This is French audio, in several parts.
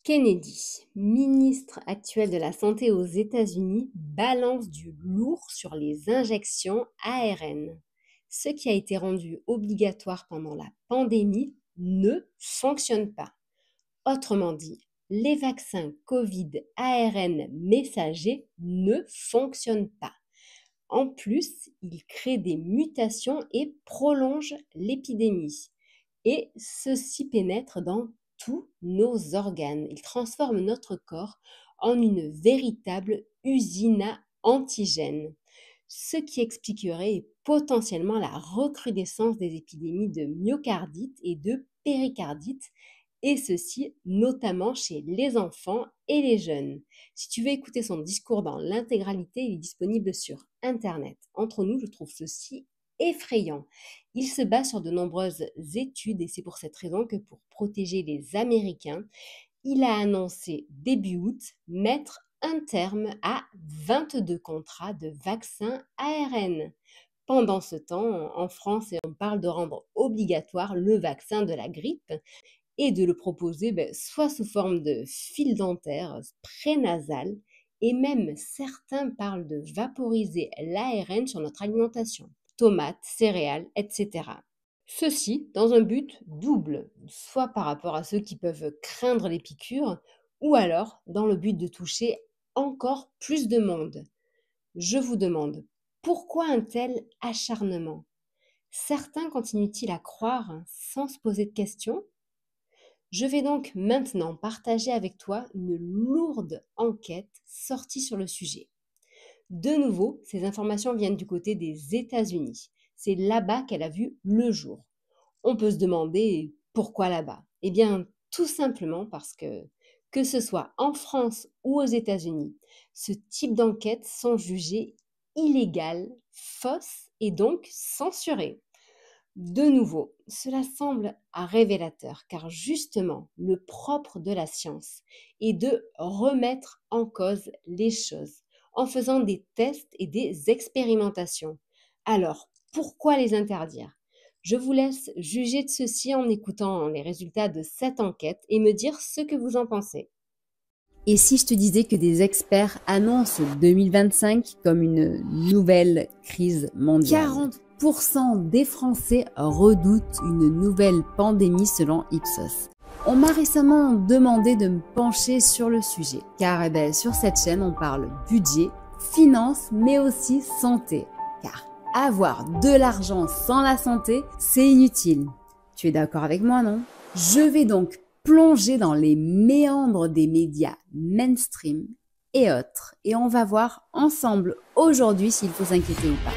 Kennedy, ministre actuel de la Santé aux États-Unis, balance du lourd sur les injections ARN. Ce qui a été rendu obligatoire pendant la pandémie ne fonctionne pas. Autrement dit, les vaccins Covid ARN messagers ne fonctionnent pas. En plus, ils créent des mutations et prolongent l'épidémie. Et ceci pénètre dans tous nos organes. Ils transforment notre corps en une véritable usine à antigènes, ce qui expliquerait potentiellement la recrudescence des épidémies de myocardite et de péricardite, et ceci notamment chez les enfants et les jeunes. Si tu veux écouter son discours dans l'intégralité, il est disponible sur Internet. Entre nous, je trouve ceci effrayant. Il se base sur de nombreuses études et c'est pour cette raison que pour protéger les Américains, il a annoncé début août mettre un terme à 22 contrats de vaccins ARN. Pendant ce temps, en France, on parle de rendre obligatoire le vaccin de la grippe et de le proposer soit sous forme de fil dentaire, prénasal, et même certains parlent de vaporiser l'ARN sur notre alimentation, tomates, céréales, etc. Ceci dans un but double, soit par rapport à ceux qui peuvent craindre les piqûres, ou alors dans le but de toucher encore plus de monde. Je vous demande, pourquoi un tel acharnement? Certains continuent-ils à croire sans se poser de questions? Je vais donc maintenant partager avec toi une lourde enquête sortie sur le sujet. De nouveau, ces informations viennent du côté des États-Unis. C'est là-bas qu'elle a vu le jour. On peut se demander pourquoi là-bas? Eh bien, tout simplement parce que ce soit en France ou aux États-Unis, ce type d'enquêtes sont jugées illégales, fausses et donc censurées. De nouveau, cela semble révélateur car justement, le propre de la science est de remettre en cause les choses en faisant des tests et des expérimentations. Alors, pourquoi les interdire? Je vous laisse juger de ceci en écoutant les résultats de cette enquête et me dire ce que vous en pensez. Et si je te disais que des experts annoncent 2025 comme une nouvelle crise mondiale? 40% des Français redoutent une nouvelle pandémie selon Ipsos. On m'a récemment demandé de me pencher sur le sujet, car sur cette chaîne, on parle budget, finance, mais aussi santé. Car avoir de l'argent sans la santé, c'est inutile. Tu es d'accord avec moi, non? Je vais donc plonger dans les méandres des médias mainstream et autres, et on va voir ensemble aujourd'hui s'il faut s'inquiéter ou pas.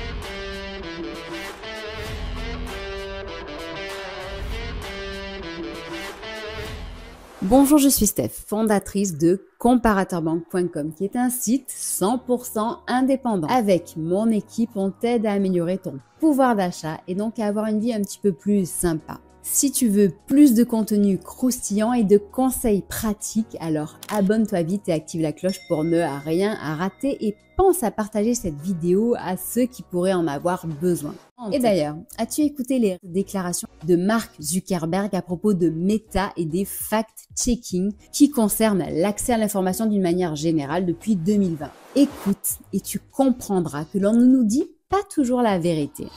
Bonjour, je suis Steph, fondatrice de comparateurbank.com, qui est un site 100% indépendant. Avec mon équipe, on t'aide à améliorer ton pouvoir d'achat et donc à avoir une vie un petit peu plus sympa. Si tu veux plus de contenu croustillant et de conseils pratiques, alors abonne-toi vite et active la cloche pour ne rien rater et pense à partager cette vidéo à ceux qui pourraient en avoir besoin. Et d'ailleurs, as-tu écouté les déclarations de Mark Zuckerberg à propos de Meta et des fact-checking qui concernent l'accès à l'information d'une manière générale depuis 2020? Écoute et tu comprendras que l'on ne nous dit pas toujours la vérité.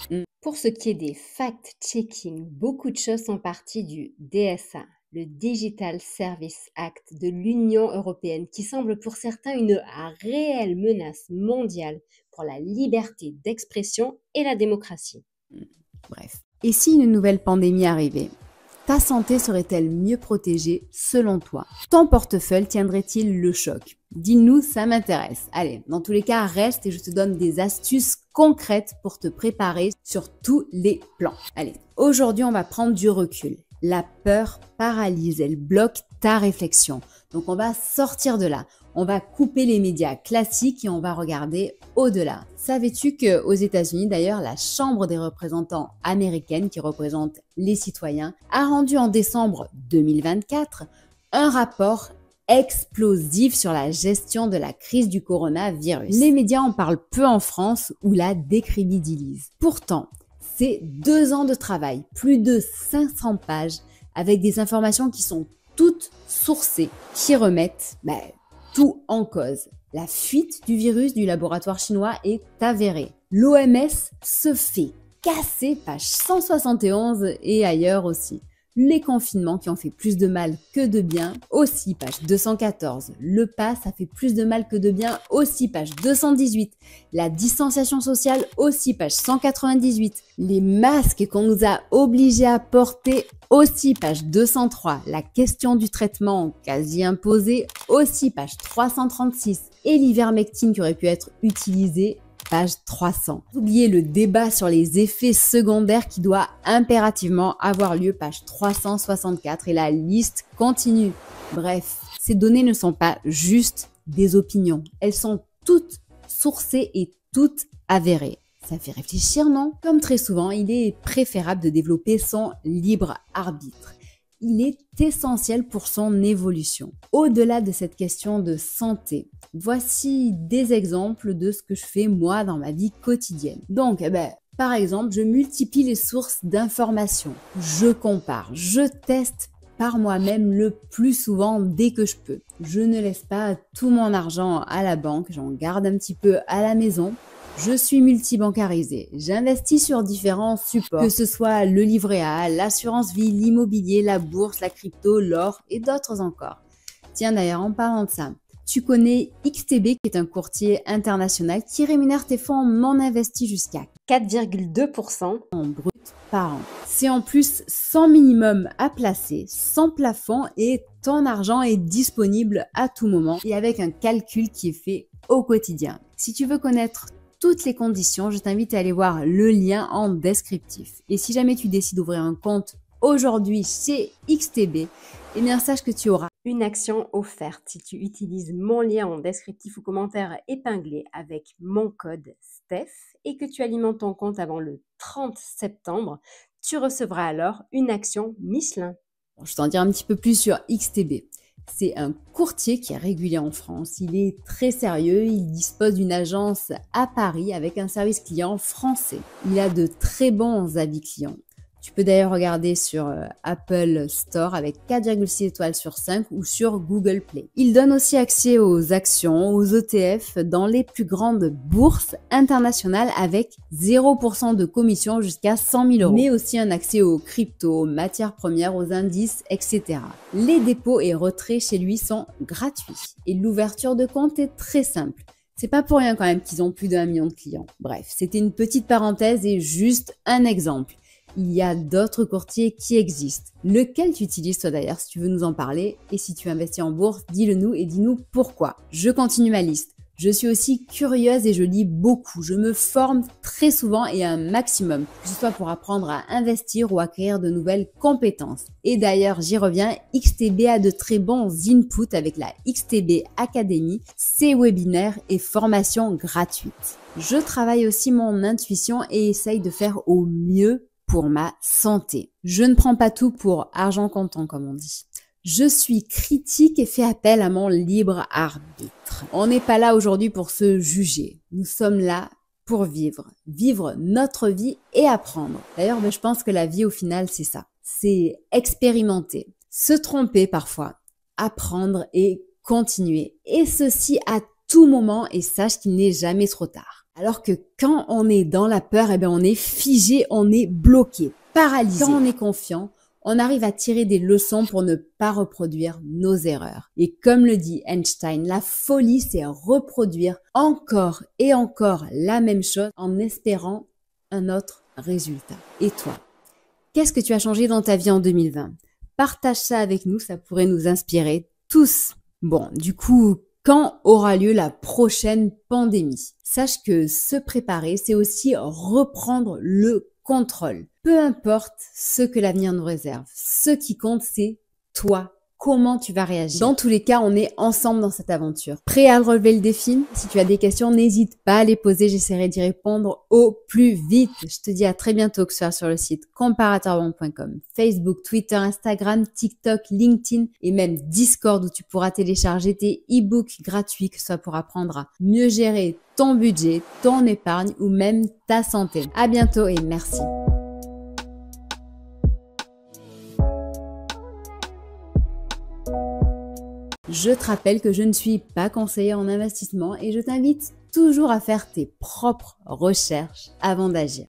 Pour ce qui est des fact-checking, beaucoup de choses sont parties du DSA, le Digital Service Act de l'Union européenne, qui semble pour certains une réelle menace mondiale pour la liberté d'expression et la démocratie. Bref. Et si une nouvelle pandémie arrivait, ta santé serait-elle mieux protégée selon toi? Ton portefeuille tiendrait-il le choc? Dis-nous, ça m'intéresse. Allez, dans tous les cas, reste et je te donne des astuces concrètes pour te préparer sur tous les plans. Allez, aujourd'hui, on va prendre du recul. La peur paralyse, elle bloque ta réflexion. Donc, on va sortir de là. On va couper les médias classiques et on va regarder au-delà. Savais-tu qu'aux États-Unis, d'ailleurs, la Chambre des représentants américaine, qui représente les citoyens, a rendu en décembre 2024 un rapport explosif sur la gestion de la crise du coronavirus. Les médias en parlent peu en France ou la décrédibilisent. Pourtant, c'est 2 ans de travail, plus de 500 pages, avec des informations qui sont toutes sourcées qui remettent tout en cause. La fuite du virus du laboratoire chinois est avérée. L'OMS se fait casser, page 171 et ailleurs aussi. Les confinements qui ont fait plus de mal que de bien, aussi page 214. Le pass a fait plus de mal que de bien, aussi page 218. La distanciation sociale, aussi page 198. Les masques qu'on nous a obligés à porter, aussi page 203. La question du traitement quasi imposé, aussi page 336. Et l'ivermectine qui aurait pu être utilisée, page 300. N'oubliez le débat sur les effets secondaires qui doit impérativement avoir lieu, page 364, et la liste continue. Bref, ces données ne sont pas juste des opinions. Elles sont toutes sourcées et toutes avérées. Ça fait réfléchir, non? Comme très souvent, il est préférable de développer son libre arbitre. Il est essentiel pour son évolution. Au-delà de cette question de santé, voici des exemples de ce que je fais moi dans ma vie quotidienne. Donc, par exemple, je multiplie les sources d'informations. Je compare, je teste par moi-même le plus souvent dès que je peux. Je ne laisse pas tout mon argent à la banque, j'en garde un petit peu à la maison. Je suis multibancarisée. J'investis sur différents supports, que ce soit le livret A, l'assurance vie, l'immobilier, la bourse, la crypto, l'or et d'autres encore. Tiens d'ailleurs, en parlant de ça, tu connais XTB qui est un courtier international qui rémunère tes fonds non investis jusqu'à 4,2% en brut par an. C'est en plus sans minimum à placer, sans plafond et ton argent est disponible à tout moment et avec un calcul qui est fait au quotidien. Si tu veux connaître toutes les conditions, je t'invite à aller voir le lien en descriptif. Et si jamais tu décides d'ouvrir un compte aujourd'hui chez XTB, eh bien sache que tu auras une action offerte si tu utilises mon lien en descriptif ou commentaire épinglé avec mon code STEPH et que tu alimentes ton compte avant le 30 septembre, tu recevras alors une action Michelin. Bon, je t'en dirai un petit peu plus sur XTB. C'est un courtier qui est régulier en France. Il est très sérieux, il dispose d'une agence à Paris avec un service client français. Il a de très bons avis clients. Tu peux d'ailleurs regarder sur Apple Store avec 4,6 étoiles sur 5 ou sur Google Play. Il donne aussi accès aux actions, aux ETF dans les plus grandes bourses internationales avec 0% de commission jusqu'à 100 000 euros. Mais aussi un accès aux cryptos, aux matières premières, aux indices, etc. Les dépôts et retraits chez lui sont gratuits. Et l'ouverture de compte est très simple. C'est pas pour rien quand même qu'ils ont plus d'1 million de clients. Bref, c'était une petite parenthèse et juste un exemple. Il y a d'autres courtiers qui existent. Lequel tu utilises toi d'ailleurs si tu veux nous en parler? Et si tu investis en bourse, dis-le nous et dis-nous pourquoi. Je continue ma liste. Je suis aussi curieuse et je lis beaucoup. Je me forme très souvent et un maximum, que ce soit pour apprendre à investir ou acquérir de nouvelles compétences. Et d'ailleurs, j'y reviens, XTB a de très bons inputs avec la XTB Academy, ses webinaires et formations gratuites. Je travaille aussi mon intuition et essaye de faire au mieux pour ma santé. Je ne prends pas tout pour argent comptant, comme on dit. Je suis critique et fais appel à mon libre arbitre. On n'est pas là aujourd'hui pour se juger. Nous sommes là pour vivre. Vivre notre vie et apprendre. D'ailleurs, je pense que la vie, au final, c'est ça. C'est expérimenter, se tromper parfois, apprendre et continuer. Et ceci à tout moment et sache qu'il n'est jamais trop tard. Alors que quand on est dans la peur, on est figé, on est bloqué, paralysé. Quand on est confiant, on arrive à tirer des leçons pour ne pas reproduire nos erreurs. Et comme le dit Einstein, la folie, c'est reproduire encore et encore la même chose en espérant un autre résultat. Et toi, qu'est-ce que tu as changé dans ta vie en 2020? Partage ça avec nous, ça pourrait nous inspirer tous. Bon, du coup, quand aura lieu la prochaine pandémie? Sache que se préparer, c'est aussi reprendre le contrôle. Peu importe ce que l'avenir nous réserve, ce qui compte, c'est toi. Comment tu vas réagir? Dans tous les cas, on est ensemble dans cette aventure. Prêt à relever le défi? Si tu as des questions, n'hésite pas à les poser, j'essaierai d'y répondre au plus vite. Je te dis à très bientôt, que ce soit sur le site comparatorbank.com, Facebook, Twitter, Instagram, TikTok, LinkedIn et même Discord où tu pourras télécharger tes e-books gratuits, que ce soit pour apprendre à mieux gérer ton budget, ton épargne ou même ta santé. À bientôt et merci. Je te rappelle que je ne suis pas conseillère en investissement et je t'invite toujours à faire tes propres recherches avant d'agir.